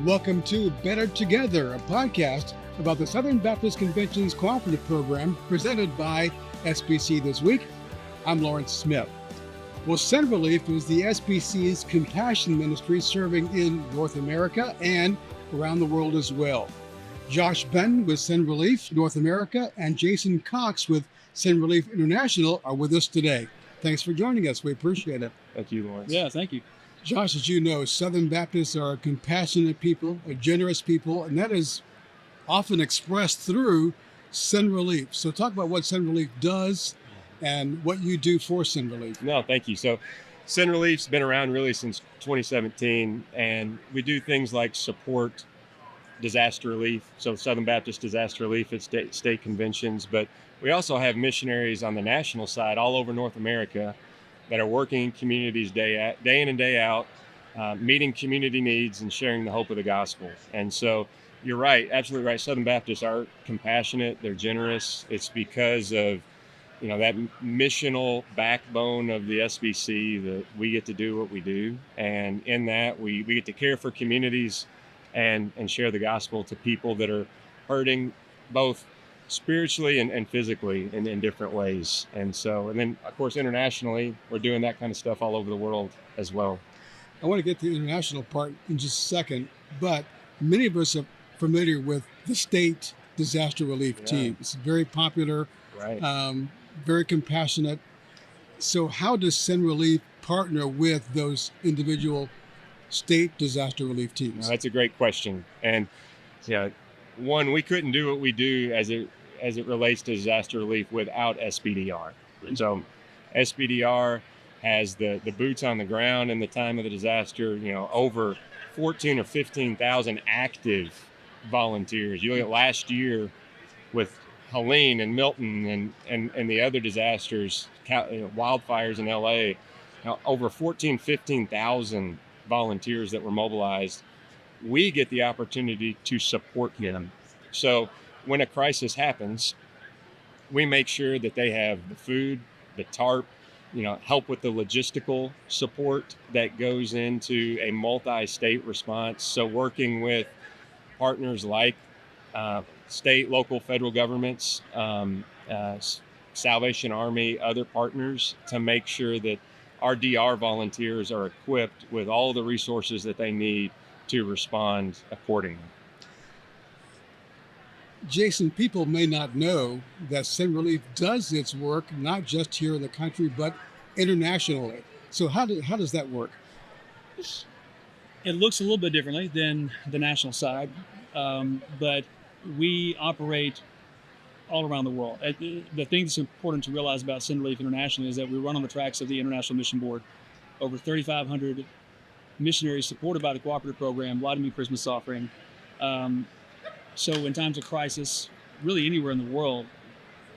Welcome to Better Together, a podcast about the Southern Baptist Convention's cooperative program presented by SBC this week. I'm Lawrence Smith. Well, Send Relief is the SBC's compassion ministry serving in North America and around the world as well. Josh Benton with Send Relief North America and Jason Cox with Send Relief International are with us today. Thanks for joining us. We appreciate it. Thank you, Lawrence. Yeah, thank you. Josh, as you know, Southern Baptists are a compassionate people, a generous people, and that is often expressed through Send Relief. So talk about what Send Relief does and what you do for Send Relief. No, thank you. So Send Relief's been around really since 2017, and we do things like support disaster relief, so Southern Baptist Disaster Relief at state conventions, but we also have missionaries on the national side all over North America that are working in communities day in and day out, meeting community needs and sharing the hope of the gospel. And so you're right, absolutely right. Southern Baptists are compassionate, they're generous. It's because of that missional backbone of the SBC that we get to do what we do. And in that, we get to care for communities and share the gospel to people that are hurting both spiritually and physically in different ways. And then, of course, internationally, we're doing that kind of stuff all over the world as well. I want to get to the international part in just a second, but many of us are familiar with the state disaster relief team. It's very popular, right? Very compassionate. So how does Send Relief partner with those individual state disaster relief teams? That's a great question. And one, we couldn't do what we do as it relates to disaster relief without SBDR. So SBDR has the boots on the ground in the time of the disaster, over 14 or 15,000 active volunteers. You look at last year with Helene and Milton and the other disasters, wildfires in LA, over 15,000 volunteers that were mobilized. We get the opportunity to support them. So when a crisis happens, we make sure that they have the food, the tarp, help with the logistical support that goes into a multi-state response. So working with partners like state, local, federal governments, Salvation Army, other partners, to make sure that our DR volunteers are equipped with all the resources that they need to respond accordingly. Jason, people may not know that Send Relief does its work not just here in the country, but internationally. So how does that work? It looks a little bit differently than the national side, but we operate all around the world. The thing that's important to realize about Send Relief internationally is that we run on the tracks of the International Mission Board. Over 3,500 missionaries supported by the cooperative program, a lot of new Christmas offering. So in times of crisis, really anywhere in the world,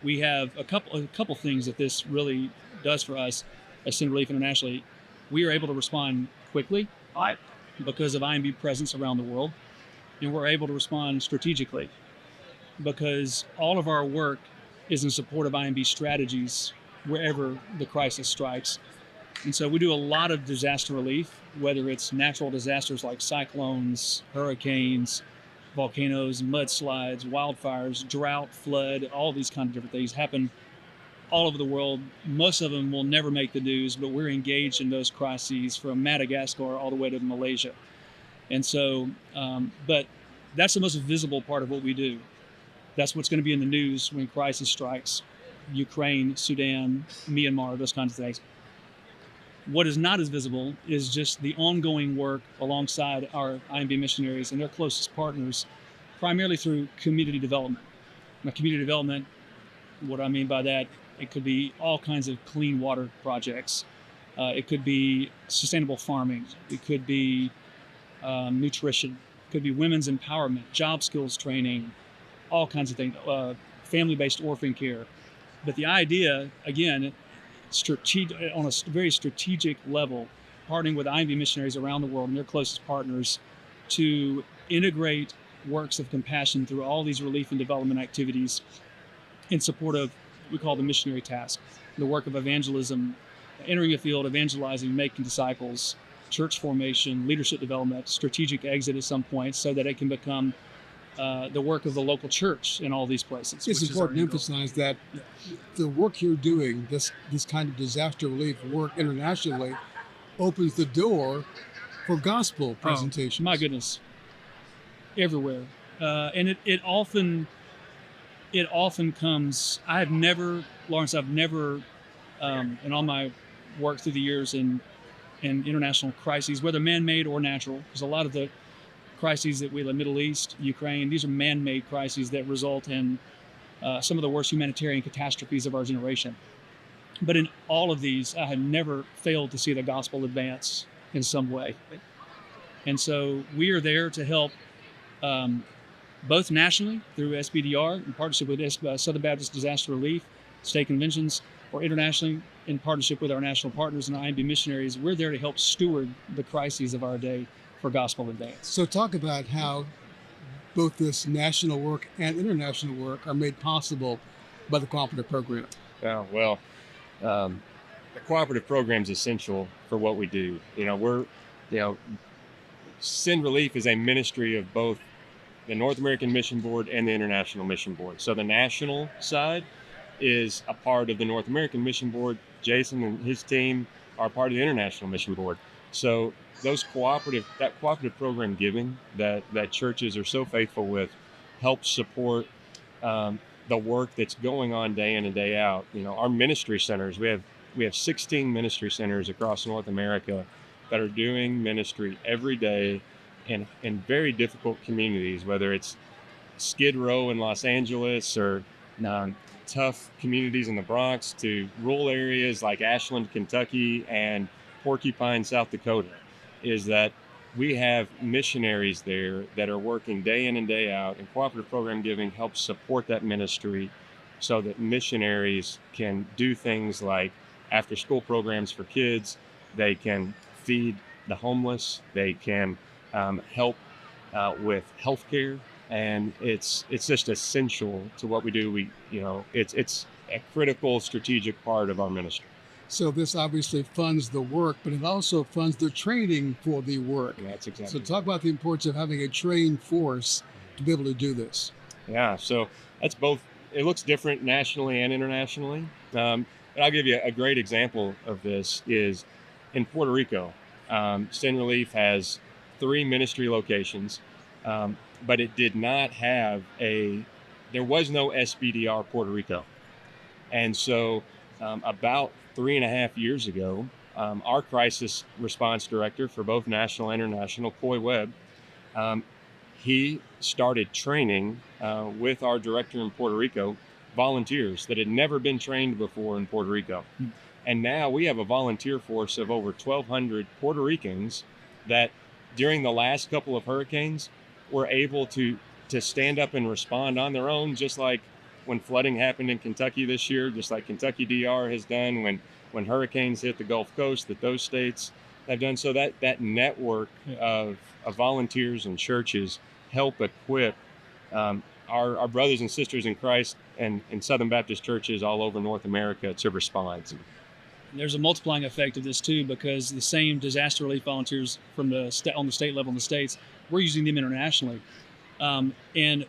we have a couple things that this really does for us as Send Relief internationally. We are able to respond quickly because of IMB presence around the world, and we're able to respond strategically because all of our work is in support of IMB strategies wherever the crisis strikes. And so we do a lot of disaster relief, whether it's natural disasters like cyclones, hurricanes, volcanoes, mudslides, wildfires, drought, flood, all these kind of different things happen all over the world. Most of them will never make the news, but we're engaged in those crises from Madagascar all the way to Malaysia. And so, but that's the most visible part of what we do. That's what's going to be in the news when crisis strikes. Ukraine, Sudan, Myanmar, those kinds of things. What is not as visible is just the ongoing work alongside our IMB missionaries and their closest partners, primarily through community development. Now, community development, what I mean by that, it could be all kinds of clean water projects. It could be sustainable farming. It could be nutrition. It could be women's empowerment, job skills training, all kinds of things, family-based orphan care. But the idea, again, on a very strategic level, partnering with IMB missionaries around the world and their closest partners to integrate works of compassion through all these relief and development activities in support of what we call the missionary task, the work of evangelism, entering a field, evangelizing, making disciples, church formation, leadership development, strategic exit at some point, so that it can become the work of the local church in all these places. It's important to emphasize that the work you're doing, this kind of disaster relief work internationally, opens the door for gospel presentations. My goodness, everywhere, and it often comes. Lawrence, I've never, in all my work through the years in international crises, whether man-made or natural, because a lot of the crises that we live in the Middle East, Ukraine, these are man-made crises that result in some of the worst humanitarian catastrophes of our generation. But in all of these, I have never failed to see the gospel advance in some way. And so we are there to help both nationally through SBDR in partnership with Southern Baptist Disaster Relief, state conventions, or internationally in partnership with our national partners and IMB missionaries. We're there to help steward the crises of our day for gospel advance. So talk about how both this national work and international work are made possible by the cooperative program. Yeah, well, the cooperative program is essential for what we do. Send Relief is a ministry of both the North American Mission Board and the International Mission Board. So the national side is a part of the North American Mission Board. Jason and his team are part of the International Mission Board. So that cooperative program giving that churches are so faithful with helps support the work that's going on day in and day out. Our ministry centers, we have 16 ministry centers across North America that are doing ministry every day in very difficult communities, whether it's Skid Row in Los Angeles or tough communities in the Bronx to rural areas like Ashland, Kentucky, and Porcupine, South Dakota, is that we have missionaries there that are working day in and day out, and cooperative program giving helps support that ministry so that missionaries can do things like after school programs for kids. They can feed the homeless. They can help with healthcare, and it's just essential to what we do. It's a critical strategic part of our ministry. So this obviously funds the work, but it also funds the training for the work. Yeah, that's exactly. So talk about the importance of having a trained force to be able to do this. Yeah, so that's both. It looks different nationally and internationally. And I'll give you a great example of this is in Puerto Rico. Send Relief has 3 ministry locations, but it did not have there was no SBDR Puerto Rico. And so about 3.5 years ago, our crisis response director for both national and international, Coy Webb, he started training with our director in Puerto Rico, volunteers that had never been trained before in Puerto Rico. And now we have a volunteer force of over 1,200 Puerto Ricans that during the last couple of hurricanes were able to stand up and respond on their own, just like when flooding happened in Kentucky this year, just like Kentucky DR has done when hurricanes hit the Gulf Coast, that those states have done. So that network of volunteers and churches help equip our brothers and sisters in Christ and in Southern Baptist churches all over North America to respond. There's a multiplying effect of this too, because the same disaster relief volunteers from on the state level in the States, we're using them internationally. And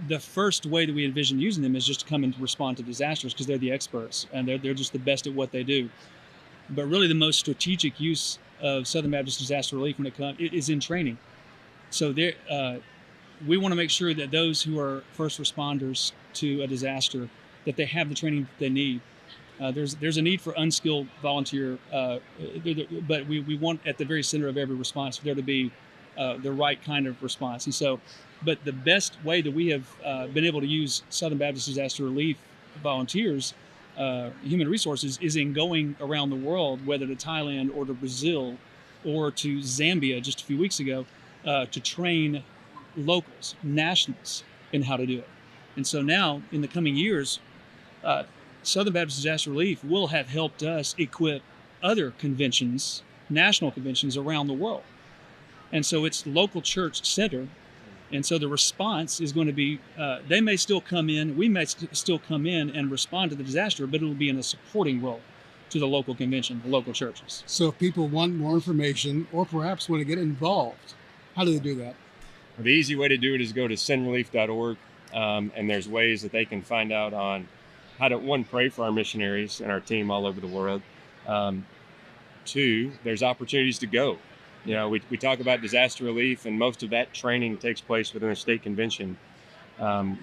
the first way that we envision using them is just to come and respond to disasters because they're the experts and they're just the best at what they do. But really the most strategic use of Southern Baptist Disaster Relief when it is in training. So we want to make sure that those who are first responders to a disaster, that they have the training that they need. There's a need for unskilled volunteer, but we want at the very center of every response for there to be the right kind of response. And so, but the best way that we have been able to use Southern Baptist Disaster Relief volunteers, human resources, is in going around the world, whether to Thailand or to Brazil or to Zambia just a few weeks ago, to train locals, nationals, in how to do it. And so now, in the coming years, Southern Baptist Disaster Relief will have helped us equip other conventions, national conventions around the world. And so it's local church center. And so the response is going to be, they may still come in, we may still come in and respond to the disaster, but it will be in a supporting role to the local convention, the local churches. So if people want more information or perhaps want to get involved, how do they do that? The easy way to do it is go to sinrelief.org, and there's ways that they can find out on how to, one, pray for our missionaries and our team all over the world. Two, there's opportunities to go. You know, we talk about disaster relief, and most of that training takes place within a state convention, and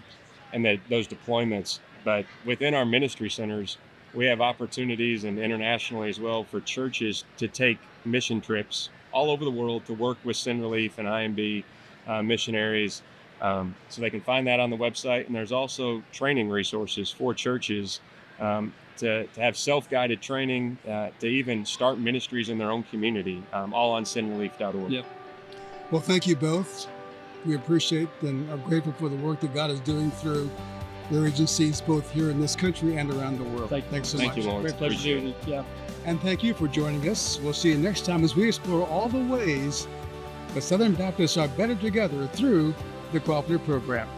those deployments. But within our ministry centers, we have opportunities, and internationally as well, for churches to take mission trips all over the world to work with Sin Relief and IMB missionaries. So they can find that on the website. And there's also training resources for churches to have self-guided training, to even start ministries in their own community, all on sinrelief.org. Yep. Well, thank you both. We appreciate and are grateful for the work that God is doing through their agencies, both here in this country and around the world. Thanks so much. Thank you, Lawrence. Great pleasure doing it. Yeah. And thank you for joining us. We'll see you next time as we explore all the ways the Southern Baptists are better together through the Cooperative Program.